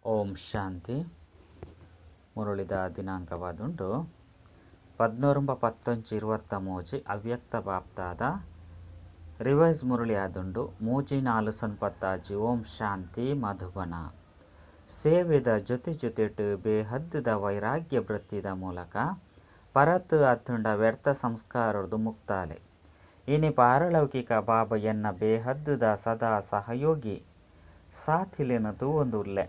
ಓಂ ಶಾಂತಿ. ಮುರುಳಿದ ದಿನಾಂಕವಾದುಂಡು 14/11/23 ಅವ್ಯಕ್ತ ಬಾಪ್ತಾದ ರಿವೈಸ್ ಮುರುಳಿ ಆದುಂಡು 34 ಓಂ ಶಾಂತಿ ಮಧುಬನ. ಸೇವೆದ ಜೊತೆ ಜೊತೆಟ್ ಬೇಹದ್ದದ ವೈರಾಗ್ಯ ವೃತ್ತಿದ ಮೂಲಕ ಪರತ್ ಅತ್ತುಂಡ ವ್ಯರ್ಥ ಸಂಸ್ಕಾರದ್ದು ಮುಕ್ತಾಲೆ. ಇನಿ ಪಾರಲೌಕಿಕ ಬಾಬ ಎನ್ನ ಬೇಹದ್ದದ ಸದಾ ಸಹಯೋಗಿ ಸಾಥಿಲಿನ ತೂವೊಂದುಲ್ಲೆ.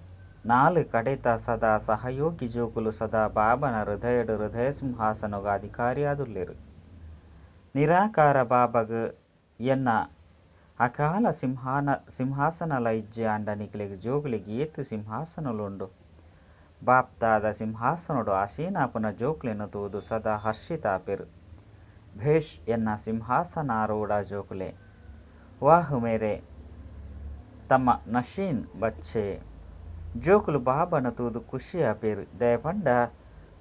4 ಕಡೆತ ಸದಾ ಸಹಯೋಗಿ ಜೋಕುಲು ಸದಾ ಬಾಬನ ಹೃದಯ ಸಿಂಹಾಸನಗ ಅಧಿಕಾರಿಯಾದುಲ್ಲೆರು. ನಿರಾಕಾರ ಬಾಬಗ್ ಎನ್ನ ಅಕಾಲ ಸಿಂಹಾಸನಲ ಇಜ್ಜೆ ಅಂಡ ನಿಕ್ಲೆಗ್ ಜೋಗುಲಿಗೆ ಏತು ಸಿಂಹಾಸನಲುಂಡು. ಬಾಪ್ತಾದ ಸಿಂಹಾಸನಡು ಆಸೀನಾಪುನ ಜೋಕ್ಲೆನು ತೂದು ಸದಾ ಹರ್ಷಿತಾಪೆರು. ಭೇಷ್ ಎನ್ನ ಸಿಂಹಾಸನಾರೂಢ ಜೋಕುಲೆ ವಾಹ್ ಮೇರೆ ತಮ್ಮ ನಶೀನ್ ಬಚ್ಚೆ ಜೋಕುಲು ಬಾಬನ ತೂದು ಖುಷಿ ಆಪೇರು. ದಯಪಂಡ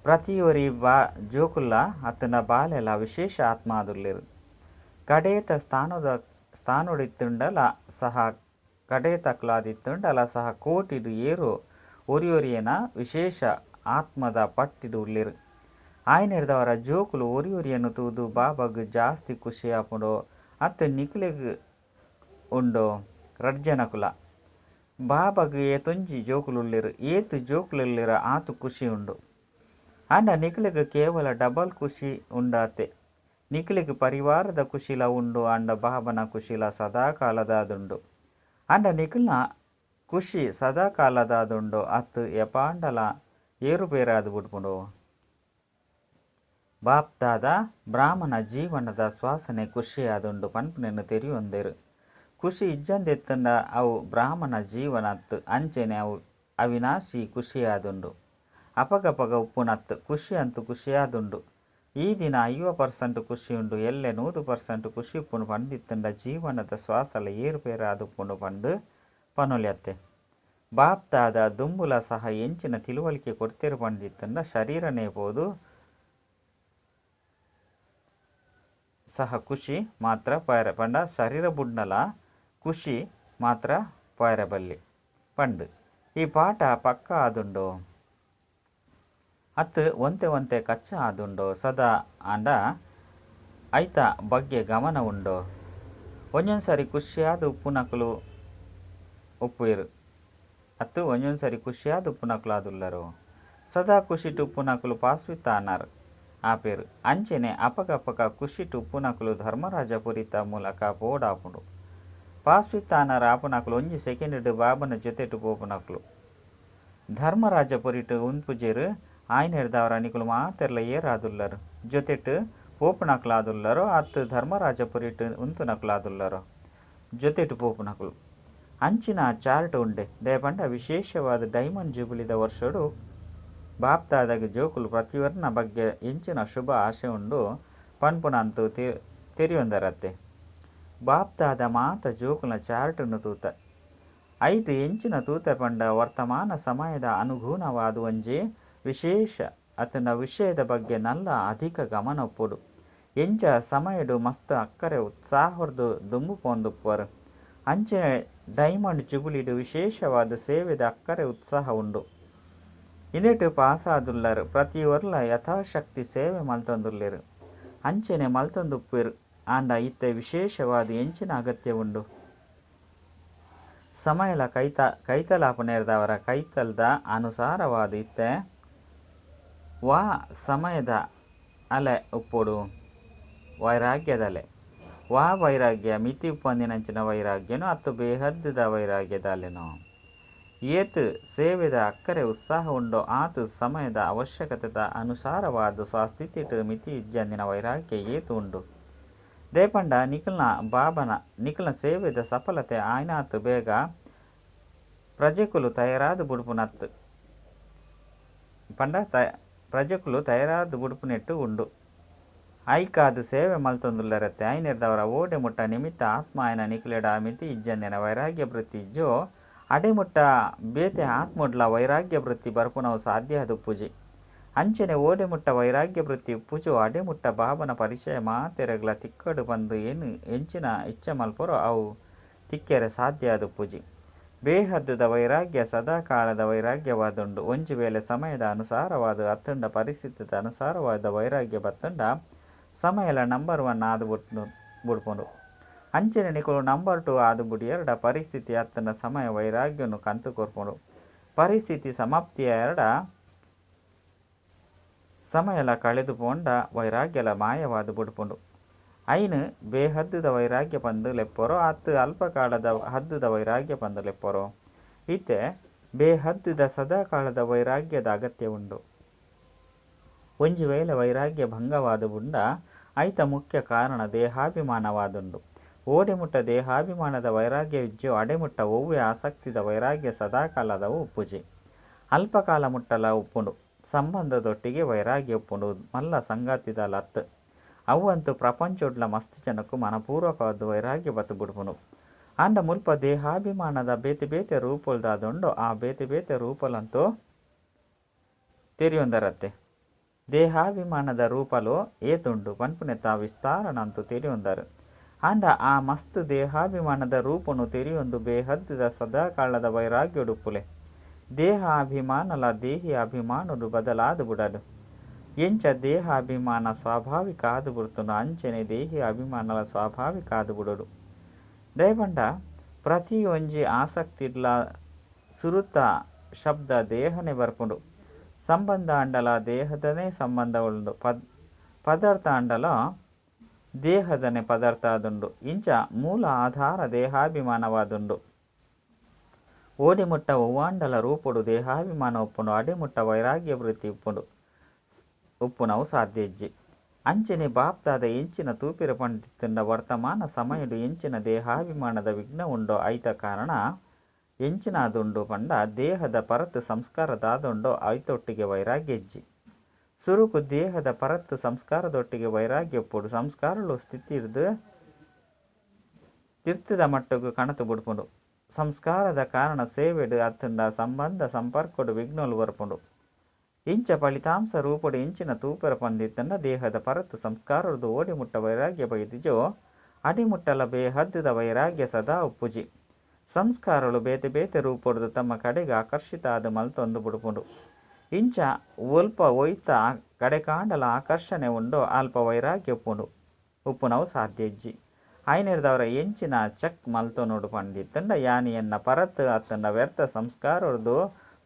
ಪ್ರತಿಯೊರಿ ಜೋಕುಲ್ಲ ಅತ್ತನ ಬಾಲೆಲ ವಿಶೇಷ ಆತ್ಮಾದುಲ್ಲೆರು. ಕಡೇತ ಸ್ಥಾನೊಡಿತ್ತುಂಡಲ ಸಹ ಕಡೇತಕ್ಲಾದಿತ್ತುಂಡಲ ಸಹ ಕೋಟಿಡು ಏರು ಒರಿಯೊರಿಯನ ವಿಶೇಷ ಆತ್ಮದ ಪಟ್ಟಿಡು ಉಲ್ಲೆರು. ಆಯ್ನೆಡ್ದವರ ಜೋಕುಲು ಒರಿಯೊರಿಯನ್ನು ತೂದು ಬಾಬಗ್ ಜಾಸ್ತಿ ಖುಷಿ ಆಪುಂಡೋ ಅತ್ತ ನಿಕ್ಲೆಗ್ ಉಂಡೋ ರಡ್ಜನಕುಲ. ಬಾಬಗ್ ಏತೊಂಜಿ ಜೋಕುಲುಲ್ಲೆರು. ಏತು ಜೋಕುಲುಲ್ಲೆರ ಆತು ಖುಷಿ ಉಂಡು. ಅಂಡ ನಿಕ್ಲೆಗ್ ಕೇವಲ ಡಬಲ್ ಖುಷಿ ಉಂಡಾತೆ. ನಿಕ್ಲೆಗ್ ಪರಿವಾರದ ಖುಷಿಲ ಉಂಡು ಅಂಡ ಬಾಬನ ಖುಷಿಲ ಸದಾಕಾಲದಾದುಂಡು. ಅಂಡ ನಿಕ್ಲ್ನ ಖುಷಿ ಸದಾಕಾಲದಾದುಂಡು ಅತ್ತು ಎಪಾಂಡಲ ಏರುಪೇರಾದು ಬಿಡ್ಪುಂಡು. ಬಾಪ್ತಾದ ಬ್ರಾಹ್ಮಣ ಜೀವನದ ಶ್ವಾಸನೆ ಖುಷಿಯಾದುಂಡು ಪನ್ಪುನೆನ್ನು ತೆರಿಯೊಂದೆರು. ಖುಷಿ ಇಜ್ಜಂದೆತ್ತಂಡ ಅವು ಬ್ರಾಹ್ಮಣ ಜೀವನತ್ತು ಅಂಚೆನೆ ಅವು ಅವಿನಾಶಿ ಖುಷಿಯಾದುಂಡು. ಅಪಗಪಗ ಉಪ್ಪುನತ್ತು ಖುಷಿ ಅಂತೂ ಖುಷಿಯಾದುಂಡು. ಈ ದಿನ 50% ಖುಷಿಯುಂಡು. ಎಲ್ಲೆ 100% ಖುಷಿ ಉಪ್ಪುನು ಪಂದಿತ್ತಂಡ ಜೀವನದ ಶ್ವಾಸಲ ಏರುಪೇರಾದುಪ್ಪುಂಡು ಪಂದು ಪನೊಲ್ಯತ್ತೆ. ಬಾಪ್ತಾದ ದುಂಬುಲ ಸಹ ಎಂಚಿನ ತಿಳುವಳಿಕೆ ಕೊಡ್ತೇರು ಪಂದಿತ್ತಂಡ ಶರೀರನೇ ಪೋದು ಸಹ ಖುಷಿ ಮಾತ್ರ ಪಾಯರ ಪಂಡ ಶರೀರ ಬುಡ್ನಲ ಖುಷಿ ಮಾತ್ರ ಪಾಯರಬಲ್ಲಿ ಪಂಡು. ಈ ಪಾಠ ಪಕ್ಕ ಆದುಂಡು ಅತ್ತು ಒಂತೆ ಕಚ್ಚ ಆದುಂಡು ಸದಾ ಅಂಡ ಐತ ಬಗ್ಗೆ ಗಮನ ಉಂಡು. ಒಂಜೊಂದ್ಸರಿ ಖುಷಿಯಾದ ಉಪ್ಪುನಕುಲು ಉಪ್ಪುವೆರು. ಅತ್ತು ಒಂಜೊಂದ್ಸರಿ ಖುಷಿಯಾದ ಉಪ್ಪುನಕುಲು ಆದುಲ್ಲರು. ಸದಾ ಖುಷಿಟು ಉಪ್ಪುನಕುಲು ಪಾಸ್ವಿತ್ತಾನರ್ ಆಪೇರು. ಅಂಚೆನೆ ಅಪಗಪಕ ಖುಷಿಟು ಉಪ್ಪುನಕುಲು ಧರ್ಮರಾಜಪುರಿತ ಮೂಲಕ ಪೋಡಾಪುಂಡು. ಪಾಸ್ವಿತ್ತಾನರ ಆಪುನಕುಲು ಒಂಜಿ ಸೆಕೆಂಡ್ ಬಾಬನ ಜೊತೆಟು ಪೋಪುನಕುಲು ಧರ್ಮರಾಜಪುರಿಟು ಉಂಪುಜೆರು. ಆಯ್ನೆಡ್ದವರ ನಿಕುಲು ಮಾತೆರ್ಲ ಏರಾದುಲ್ಲರು ಜೊತೆಟ್ ಪೋಪುನಕುಲಾದುಲ್ಲರು. ಅತ್ತು ಧರ್ಮರಾಜಪುರಿಟು ಉಂತುನಕುಲಾದುಲ್ಲರು ಜೊತೆಟು ಪೋಪುನಕುಲು. ಅಂಚಿನ ಚಾರ್ಟ್ ಉಂಡೆ ದಯಪಂಡ ವಿಶೇಷವಾದ ಡೈಮಂಡ್ ಜುಬಿಲಿದ ವರ್ಷಡು ಬಾಪ್ತಾದಾಗ ಜೋಕುಲು ಪ್ರತಿವರ್ಣ ಬಗ್ಗೆ ಎಂಚಿನ ಶುಭ ಆಶೆ ಉಂಡು ಪನ್ಪುನಂತೂ ತೆರಿಯೊಂದರತ್ತೆ. ಬಾಪ್ತಾದ ಮಾತ ಜೋಕುಲ್ನ ಚಾರ್ಟನ್ನು ತೂತ ಐಟ್ ಎಂಚಿನ ತೂತ ಪಂಡ ವರ್ತಮಾನ ಸಮಯದ ಅನುಗುಣವಾದ ಒಂಜಿ ವಿಶೇಷ ಅತನ ವಿಷಯದ ಬಗ್ಗೆ ನಲ್ಲ ಅಧಿಕ ಗಮನ ಉಪ್ಪುಡು. ಎಂಚ ಸಮಯಡು ಮಸ್ತ್ ಅಕ್ಕರೆ ಉತ್ಸಾಹರ್ದು ದುಂಬು ಪೋಂದುಪ್ಪರು. ಅಂಚೆ ಡೈಮಂಡ್ ಜುಬುಲಿಡು ವಿಶೇಷವಾದ ಸೇವೆದ ಅಕ್ಕರೆ ಉತ್ಸಾಹ ಉಂಡು. ಇಂದೆಟ್ ಪಾಸಾದುಲ್ಲರು ಪ್ರತಿ ಒರ್ಲ ಯಥಾಶಕ್ತಿ ಸೇವೆ ಮಲ್ತೊಂದುಲ್ಲೆರು. ಅಂಚೆನೆ ಮಲ್ತೊಂದುಪ್ಪೆರು ಆಂಡ ಇತ್ತೆ ವಿಶೇಷವಾದ ಎಂಚಿನ ಅಗತ್ಯ ಉಂಡು. ಸಮಯಲ ಕೈತಲಾಪನೆರ್ದವರ ಕೈತಲ್ದ ಅನುಸಾರವಾದ ಇತ್ತೆ ವಾ ಸಮಯದ ಅಲೆ ಉಪ್ಪುಡು ವೈರಾಗ್ಯದಲೆ. ವಾ ವೈರಾಗ್ಯ ಮಿತಿ ಉಪ್ಪಂದಿನಂಚಿನ ವೈರಾಗ್ಯನು ಅತ್ತು ಬೇಹದ್ದದ ವೈರಾಗ್ಯದ ಅಲೆನೋ. ಏತು ಸೇವೆದ ಅಕ್ಕರೆ ಉತ್ಸಾಹ ಉಂಡೋ ಆತು ಸಮಯದ ಅವಶ್ಯಕತೆದ ಅನುಸಾರವಾದ ಸ್ವಸ್ಥಿತಿಟ್ ಮಿತಿ ಇಜ್ಜಂದಿನ ವೈರಾಗ್ಯ ಏತು ಉಂಡು. ದೇಪಂಡ ನಿಖಲ್ನ ಬಾಬನ ನಿಖಲ್ನ ಸೇವೆದ ಸಫಲತೆ ಆಯ್ನಾತು ಬೇಗ ಪ್ರಜೆಕುಲು ತಯಾರಾದು ಬುಡುಪುನತ್ತು ಪಂಡ ಪ್ರಜೆಕುಲು ತಯಾರಾದು ಬುಡುಪುನೆಟ್ಟು ಉಂಡು. ಐಕಾದು ಸೇವೆ ಮಲ್ತೊಂದುಲ್ಲರತ್ತೆ. ಐನೆಡ್ದವರ ಓಡೆ ಮುಟ್ಟ ನಿಮಿತ್ತ ಆತ್ಮ ಆಯ್ನ ನಿಖಲೆಡ ಮಿತಿ ಇಜ್ಜಂದಿನ ವೈರಾಗ್ಯ ವೃತ್ತಿ ಇಜ್ಜೋ ಅಡೆಮುಟ್ಟ ಬೇತೆ ಆತ್ಮೊಡ್ಲ ವೈರಾಗ್ಯ ವೃತ್ತಿ ಬರ್ಪುನವು ಸಾಧ್ಯ ಅದುಪ್ಪುಜಿ. ಅಂಚೆನೆ ಓಡೆ ಮುಟ್ಟ ವೈರಾಗ್ಯ ವೃತ್ತಿ ಉಪ್ಪುಜೋ ಅಡೆಮುಟ್ಟ ಬಾಬನ ಪರಿಚಯ ಮಾತೆರೆಗ್ಲ ತಿಕ್ಕಡು ಬಂದು ಏನು ಎಂಚಿನ ಇಚ್ಛೆ ಮಲ್ಪೊರೋ ಅವು ತಿಕ್ಕೆರೆ ಸಾಧ್ಯ ಅದುಪ್ಪುಜಿ. ಬೇಹದ್ದುದ ವೈರಾಗ್ಯ ಸದಾಕಾಲದ ವೈರಾಗ್ಯವಾದುಂಡು. ಒಂಜಿ ವೇಳೆ ಸಮಯದ ಅನುಸಾರವಾದ ಅತ್ತುಂಡ ಪರಿಸ್ಥಿತಿದ ಅನುಸಾರವಾದ ವೈರಾಗ್ಯ ಬತ್ತುಂಡ ಸಮಯಲ ನಂಬರ್ 1 ಆದು ಬುಡ್ಪುಂಡು. ಅಂಚನೆ ನಿಕುಲು ನಂಬರ್ 2 ಆದು ಬುಡಿಯರಡ ಪರಿಸ್ಥಿತಿ ಅತ್ತನ ಸಮಯ ವೈರಾಗ್ಯನು ಕಂತು ಕೊರ್ಪುಂಡು. ಪರಿಸ್ಥಿತಿ ಸಮಾಪ್ತಿಯ ಎರಡ ಸಮಯಲ ಕಳೆದು ಪೋಂಡ ವೈರಾಗ್ಯಲ ಮಾಯವಾದು ಬುಡ್ಪುಂಡು. ಐನು ಬೇಹದ್ದುದ ವೈರಾಗ್ಯ ಪಂದು ಲೆಪ್ಪೊರೋ ಅತ್ತು ಅಲ್ಪಕಾಲದ ಹದ್ದುದ ವೈರಾಗ್ಯ ಪಂದು ಲೆಪ್ಪೊರೋ. ಇತ್ತೆ ಬೇಹದ್ದುದ ಸದಾಕಾಲದ ವೈರಾಗ್ಯದ ಅಗತ್ಯ ಉಂಡು. ಒಂಜಿ ವೇಳೆ ವೈರಾಗ್ಯ ಭಂಗವಾದ ಬುಂಡ ಐತ ಮುಖ್ಯ ಕಾರಣ ದೇಹಾಭಿಮಾನವಾದುಂಡು. ಓಡೆಮುಟ್ಟ ದೇಹಾಭಿಮಾನದ ವೈರಾಗ್ಯ ಇಜ್ಜೋ ಅಡೆಮುಟ್ಟ ಒವ್ವೆ ಆಸಕ್ತಿದ ವೈರಾಗ್ಯ ಸದಾಕಾಲದವು ಉಪ್ಪುಜಿ. ಅಲ್ಪಕಾಲ ಮುಟ್ಟಲ ಉಪ್ಪುಂಡು. ಸಂಬಂಧದೊಟ್ಟಿಗೆ ವೈರಾಗ್ಯ ಉಪ್ಪುಂಡು ಮಲ್ಲ ಸಂಗಾತಿದ ಲತ್. ಅವಂತೂ ಪ್ರಪಂಚೊಡ್ಲ ಮಸ್ತ್ ಜನಕ್ಕೂ ಮನಪೂರ್ವಕವಾದ ವೈರಾಗ್ಯ ಬತ್ತು ಬುಡ್ಪುಂಡು. ಅಂಡ ಮುಲ್ಪ ದೇಹಾಭಿಮಾನದ ಬೇತೆ ಬೇತೆ ರೂಪಲ್ದಾದುಂಡು ಆ ಬೇತೆ ಬೇತೆ ರೂಪಲಂತೂ ತೆರಿಯೊಂದರತ್ತೆ. ದೇಹಾಭಿಮಾನದ ರೂಪಲು ಏತುಂಡು ಪನ್ಪುನೆತ ವಿಸ್ತಾರನಂತೂ ತೆರಿಯೊಂದರು. ಅಂಡ ಆ ಮಸ್ತ್ ದೇಹಾಭಿಮಾನದ ರೂಪನು ತೆರಿಯೊಂದು ಬೇಹದ್ದುದ ಸದಾಕಾಲದ ವೈರಾಗ್ಯಡುಪ್ಪುಲೆ. ದೇಹಾಭಿಮಾನಲ ದೇಹಿ ಅಭಿಮಾನುಡು ಬದಲಾದು ಬುಡಲು. ಎಂಚ ದೇಹಾಭಿಮಾನ ಸ್ವಾಭಾವಿಕ ಆದು ಬುಡ್ತುಂಡು ಅಂಚನೆ ದೇಹಿ ಅಭಿಮಾನಲ ಸ್ವಾಭಾವಿಕ ಆದು ಬುಡೋಡು. ದಯಪಂಡ ಪ್ರತಿ ಒಂಜಿ ಆಸಕ್ತಿಡ್ಲ ಸುರುತ ಶಬ್ದ ದೇಹನೆ ಬರ್ಪುಂಡು. ಸಂಬಂಧ ಅಂಡಲ ದೇಹದನೇ ಸಂಬಂಧ ಉಂಡು. ಪದಾರ್ಥ ಅಂಡಲ ದೇಹದನೆ ಪದಾರ್ಥ ಆದುಂಡು. ಇಂಚ ಮೂಲ ಆಧಾರ ದೇಹಾಭಿಮಾನವಾದುಂಡು. ಓಡಿಮುಟ್ಟ ಒವ್ವಾಂಡಲ ರೂಪುಡು ದೇಹಾಭಿಮಾನ ಉಪ್ಪುಂಡು. ಅಡೆಮುಟ್ಟ ವೈರಾಗ್ಯ ವೃತ್ತಿ ಉಪ್ಪುನವು ಸಾಧ್ಯ ಇಜ್ಜಿ. ಅಂಚನೆ ಬಾಪ್ತಾದ ಎಂಚಿನ ತೂಪಿರ ಪಂಡಿತಂಡ ವರ್ತಮಾನ ಸಮಯಡು ಎಂಚಿನ ದೇಹಾಭಿಮಾನದ ವಿಘ್ನ ಉಂಡೋ ಐತ ಕಾರಣ ಎಂಚಿನಾದುಂಡು ಪಂಡ ದೇಹದ ಪರತ್ ಸಂಸ್ಕಾರದಾದುಂಡೋ ಐತೊಟ್ಟಿಗೆ ವೈರಾಗ್ಯ ಇಜ್ಜಿ. ಸುರುಕು ದೇಹದ ಪರತ್ ಸಂಸ್ಕಾರದೊಟ್ಟಿಗೆ ವೈರಾಗ್ಯ ಉಪ್ಪುಡು. ಸಂಸ್ಕಾರಲು ಸ್ಥಿತಿರ್ದು ತಿರ್ತದ ಮಟ್ಟಗೂ ಕಣತು ಬುಡ್ಪುಂಡು. ಸಂಸ್ಕಾರದ ಕಾರಣ ಸೇವೆಡು ಅತ್ತುಂಡ ಸಂಬಂಧ ಸಂಪರ್ಕಡು ವಿಘ್ನೋಲು ಬರ್ಪುಂಡು. ಇಂಚ ಫಲಿತಾಂಶ ರೂಪಡು ಇಂಚಿನ ತೂಪರ ಪಂದಿತ್ತಂಡ ದೇಹದ ಪರತ್ ಸಂಸ್ಕಾರದ್ದು ಓಡಿಮುಟ್ಟ ವೈರಾಗ್ಯ ಬೈದಿಜೋ ಅಡಿಮುಟ್ಟಲ ಬೇಹದ್ದುದ ವೈರಾಗ್ಯ ಸದಾ ಉಪ್ಪುಜಿ. ಸಂಸ್ಕಾರಗಳು ಬೇತೆ ಬೇತೆ ರೂಪೊಡ್ದು ತಮ್ಮ ಕಡೆಗೆ ಆಕರ್ಷಿತ ಆದ ಮಲ್ತೊಂದು ಬುಡುಪುಂಡು. ಇಂಚ ಒಲ್ಪ ಒಯ್ತ ಕಡೆ ಕಾಂಡಲ ಆಕರ್ಷಣೆ ಉಂಡೋ ಅಲ್ಪ ವೈರಾಗ್ಯ ಉಪ್ಪುನವು ಸಾಧ್ಯ ಇಜ್ಜಿ. ಐನೆರ್ದವರ ಎಂಚಿನ ಚಕ್ ಮಲ್ತೊನೋಡು ಪಂದಿತ್ತಂಡ ಯಾನಿಯನ್ನ ಪರತ್ ಅತ್ತಂಡ ವ್ಯರ್ಥ ಸಂಸ್ಕಾರದ್ದು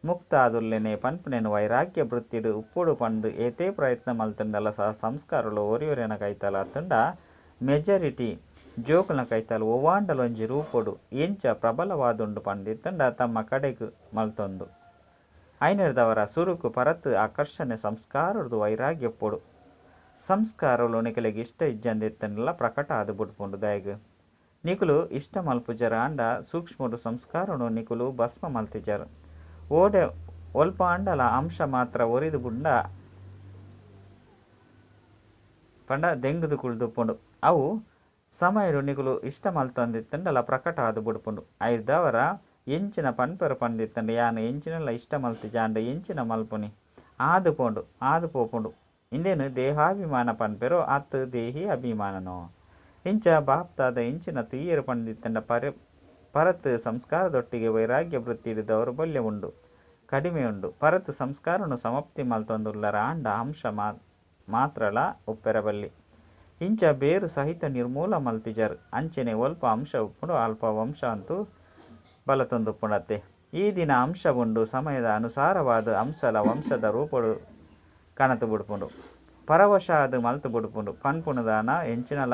ಮುಕ್ತ ಆದುಲ್ಲೆನೆ ಪನ್ಪುನೆನು ವೈರಾಗ್ಯ ವೃತ್ತಿಡು ಉಪ್ಪುಡು ಪಂದು ಏತೇ ಪ್ರಯತ್ನ ಮಲ್ತಂಡಲ ಸಹ ಸಂಸ್ಕಾರಲು ಒರಿಯೊರೆನ ಕೈತಲ ಅತ್ತಂಡ ಮೆಜಾರಿಟಿ ಜೋಕುಲ ಕೈತಲು ಒವ್ವಾಂಡಲೊಂಜಿ ರೂಪೊಡು ಎಂಚ ಪ್ರಬಲವಾದುಂಡು ಪಂದಿತ್ತಂಡ ತಮ್ಮ ಕಡೆಗೆ ಮಲ್ತೊಂದು. ಐನೆರ್ದವರ ಸುರುಕು ಪರತ್ ಆಕರ್ಷಣೆ ಸಂಸ್ಕಾರದ್ದು ವೈರಾಗ್ಯ ಉಪ್ಪುಡು. ಸಂಸ್ಕಾರಲು ನಿಕಲಿಗೆ ಇಷ್ಟ ಇಜ್ಜಂದಿತ್ತಂಡಲ ಪ್ರಕಟ ಆದು ಬುಡ್ಪುಂಡು ದಯಗ್. ನಿಕುಲು ಇಷ್ಟ ಮಲ್ಪುಜರ ಅಂಡ ಸೂಕ್ಷ್ಮಡು ಸಂಸ್ಕಾರನು ನಿಕುಲು ಭಸ್ಮ ಮಲ್ತಿಜರು. ಓಡೆ ಒಲ್ಪ ಅಂಡಲ ಅಂಶ ಮಾತ್ರ ಒರಿದು ಬುಂಡ ಪಂಡ ದೆಂಗುದು ಕುಳ್ದುಪ್ಪುಂಡು. ಅವು ಸಮಯಡು ನಿಕುಲು ಇಷ್ಟ ಮಲ್ತೊಂದಿತ್ತಂಡಲ ಪ್ರಕಟ ಆದು ಬುಡ್ಪುಂಡು. ಐರ್ದವರ ಎಂಚಿನ ಪನ್ಪೆರು ಪಂದಿತ್ತಂಡ ಯಾನು ಎಂಚಿನಲ್ಲ ಇಷ್ಟ ಮಲ್ತಿಜ ಅಂಡ ಎಂಚಿನ ಮಲ್ಪುನಿ ಆದು ಪೋಪುಂಡು. ಇಂದೇನು ದೇಹಾಭಿಮಾನ ಪನ್ಪೆರೋ ಅತ್ತು ದೇಹಿ ಅಭಿಮಾನನೋ. ಇಂಚ ಬಾಪ್ತಾದ ಇಂಚಿನ ತೀಯರು ಪಂದಿತ್ತಂಡ ಪರತ್ ಸಂಸ್ಕಾರದೊಟ್ಟಿಗೆ ವೈರಾಗ್ಯ ವೃತ್ತಿಡು ದೌರ್ಬಲ್ಯ ಉಂಡು ಕಡಿಮೆ ಉಂಡು. ಪರತ್ ಸಂಸ್ಕಾರನು ಸಮಾಪ್ತಿ ಮಲ್ತೊಂದುಲ್ಲರ ಅಂಡ ಅಂಶ ಮಾತ್ರಲ ಉಪ್ಪೆರಬಲ್ಲಿ. ಇಂಚ ಬೇರು ಸಹಿತ ನಿರ್ಮೂಲ ಮಲ್ತಿಜರು. ಅಂಚನೆ ಒಲ್ಪ ಅಂಶ ಉಪ್ಪುಂಡು ಅಲ್ಪ ವಂಶ ಅಂತೂ ಬಲತೊಂದುಪ್ಪುಂಡತ್ತೆ. ಈ ದಿನ ಅಂಶ ಉಂಡು ಸಮಯದ ಅನುಸಾರವಾದ ಅಂಶಲ ವಂಶದ ರೂಪಡು ಕಣತು ಬುಡ್ಪುಂಡು. ಪರವಶ ಅದು ಮಲ್ತು ಬುಡ್ಪುಂಡು. ಪನ್ಪುಣದಾನ ಎಂಚಿನಲ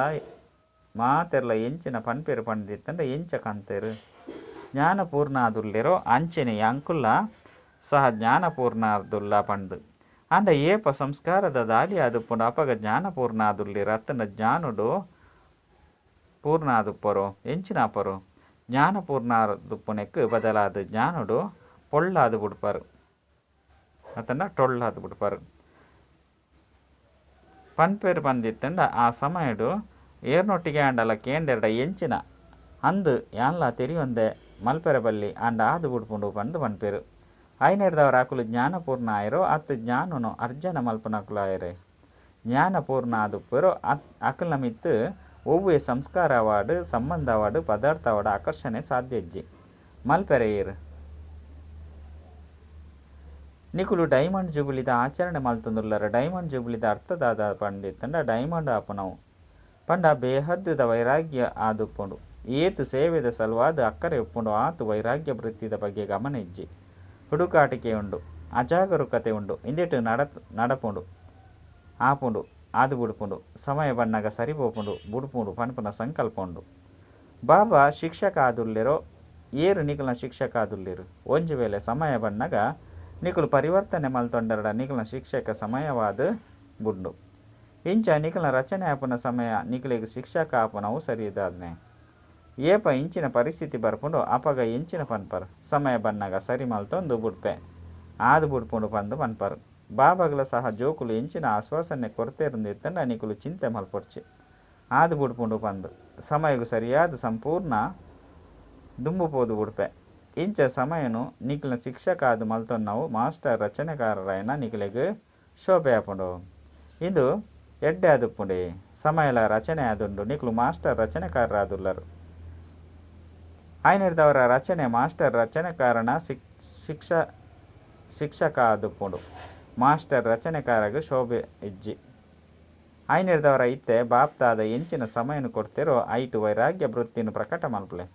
ಮಾತೆರ್ಲ ಎಂಚಿನ ಪನ್ಪೇರು ಪಂಡಿತ್ತಂಡ ಎಂಚ ಕಂತೆರು ಜ್ಞಾನಪೂರ್ಣಾದುಲ್ಲೆರೋ ಅಂಚನೆ ಅಂಕುಲ್ಲ ಸಹ ಜ್ಞಾನಪೂರ್ಣಾದುಲ್ಲ ಪಂಡು ಅಂಡ ಏಪ ಸಂಸ್ಕಾರದ ದಾಳಿ ಆದುಪ್ಪುಂಡು. ಅಪಗ ಜ್ಞಾನಪೂರ್ಣಾದುಲ್ಲಿರ ಅತ್ತನ ಜ್ಞಾನುಡು ಪೂರ್ಣಾದುಪ್ಪರೋ ಎಂಚಿನ ಅಪರು ಜ್ಞಾನಪೂರ್ಣಾದುಪ್ಪುನೆಕ್ ಬದಲಾದ ಜ್ಞಾನುಡು ಪೊಳ್ಳಾದು ಬುಡ್ಪರು ಅತನ ಟೊಳ್ಳಾದು ಬುಡ್ಪರು ಪನ್ಪೇರು ಪಂದಿತ್ತಂಡ ಆ ಸಮಯಡು ಏರ್ನೊಟ್ಟಿಗೆ ಅಂಡಲ ಕೇಂದೆರಡ ಎಂಚಿನ ಅಂದು ಯಾನ್ಲ ತೆರಿಯೊಂದೆ ಮಲ್ಪೆರೆ ಬಲ್ಲಿ ಅಂಡ ಆದು ಬುಡ್ಪುಂಡು ಪಂದು ಪನ್ಪೇರು. ಐನೆರ್ದವರ ಅಕುಲು ಜ್ಞಾನಪೂರ್ಣ ಆಯರೋ ಅತ್ತು ಜ್ಞಾನುನು ಅರ್ಜನ ಮಲ್ಪುನಕುಲು ಆಯರೆ. ಜ್ಞಾನಪೂರ್ಣ ಆದುಪ್ಪೆರೋ ಅಕಲ್ನ ಮಿತ್ತು ಒವ್ವೆ ಸಂಸ್ಕಾರ ಅವಾರ್ಡ್ ಸಂಬಂಧ ಅವಾರ್ಡ್ ಪದಾರ್ಥ ಅವಾರ್ಡ್ ಆಕರ್ಷಣೆ ಸಾಧ್ಯ ಇಜ್ಜಿ. ಮಲ್ಪೆರೆಯೇರು ನಿಕುಲು ಡೈಮಂಡ್ ಜೂಬಿಲಿದ ಆಚರಣೆ ಮಲ್ತೊಂದುಲ್ಲರ ಡೈಮಂಡ್ ಜೂಬಿಲಿದ ಅರ್ಥದಾದ ಪಂಡಿತ್ತಂಡ ಡೈಮಂಡ್ ಆಪನವು ಪಂಡ ಬೇಹದ್ದುದ ವೈರಾಗ್ಯ ಆದುಪ್ಪುಂಡು ಏತು ಸೇವೆದ ಸಲುವಾದ ಅಕ್ಕರೆ ಉಪ್ಪುಂಡು ಆತು ವೈರಾಗ್ಯ ವೃತ್ತಿದ ಬಗ್ಗೆ ಗಮನ ಇಜ್ಜಿ ಹುಡುಕಾಟಿಕೆ ಉಂಡು ಅಜಾಗರೂಕತೆ ಉಂಡು ಇಂದೆಟ್ಟು ನಡಪುಂಡು ಆಪುಂಡು ಆದು ಬುಡುಪುಂಡು ಸಮಯ ಬಣ್ಣಗ ಸರಿಪೋಪುಂಡು ಬುಡುಪುಂಡು ಪನ್ಪುನ ಸಂಕಲ್ಪ ಉಂಡು ಬಾಬಾ ಶಿಕ್ಷಕ ಆದುಲ್ಲೆರೋ ಏರು ನಿಕಲ್ನ ಶಿಕ್ಷಕ ಆದುಲ್ಲೇರು ಒಂಜಿ ವೇಳೆ ಸಮಯ ಬಣ್ಣಗ ನಿಕುಲು ಪರಿವರ್ತನೆ ಮಲ್ತೊಂಡರಡ ನಿಕಲ್ನ ಶಿಕ್ಷಕ ಸಮಯವಾದ ಬುಂಡು ಇಂಚ ನಿಕಲ್ನ ರಚನೆ ಆಪುನ ಸಮಯ ನಿಕಲಿಗೆ ಶಿಕ್ಷಕ ಆಪುನವು ಸರಿದಾದ್ನೆ ಏಪ ಇಂಚಿನ ಪರಿಸ್ಥಿತಿ ಬರ್ಪುಂಡು ಅಪಗ ಇಂಚಿನ ಪನ್ಪರ್ ಸಮಯ ಬಣ್ಣಗ ಸರಿ ಮಲ್ತೊಂದು ಬುಡ್ಪೆ ಆದು ಬುಡ್ಪುಂಡು ಪಂದು ಪನ್ಪರ್ ಬಾಬಾಗಲ ಸಹ ಜೋಕುಲು ಇಂಚಿನ ಆಶ್ವಾಸನೆ ಕೊರತೆ ಇರುಂದಿತ್ತಂಡ ನಿಕುಲು ಚಿಂತೆ ಮಲ್ಪೊಡ್ಚಿ ಆದು ಬುಡ್ಪುಂಡು ಪಂದು ಸಮಯಗೂ ಸರಿಯಾದ ಸಂಪೂರ್ಣ ದುಂಬು ಪೋದು ಬುಡ್ಪೆ ಇಂಚ ಸಮಯನು ನಿಕಲ್ನ ಶಿಕ್ಷಕ ಆದು ಮಲ್ತೊನ್ನವು ಮಾಸ್ಟರ್ ರಚನೆಕಾರರಾಯನ ನಿಕಲಿಗೆ ಶೋಭೆ ಆಪುಂಡು ಇದು ಎಡ್ಡೆ ಆದುಪ್ಪುಂಡೆ ಸಮಯಲ ರಚನೆ ಆದುಂಡು ನಿಕಲು ಮಾಸ್ಟರ್ ರಚನೆಕಾರರಾದುಲ್ಲರು ಆಯ್ನಿರ್ದವರ ರಚನೆ ಮಾಸ್ಟರ್ ರಚನೆಕಾರನ ಶಿಕ್ಷಕ ಆದುಪ್ಪುಂಡು ಮಾಸ್ಟರ್ ರಚನೆಕಾರಗೆ ಶೋಭೆ ಇಜ್ಜಿ ಆಯ್ನಿರ್ದವರ ಇತ್ತೆ ಬಾಪ್ತಾದ ಎಂಚಿನ ಸಮಯನು ಕೊಡ್ತಿರೋ ಐಟು ವೈರಾಗ್ಯ ವೃತ್ತಿನ ಪ್ರಕಟ ಮಲ್ಪಲೆ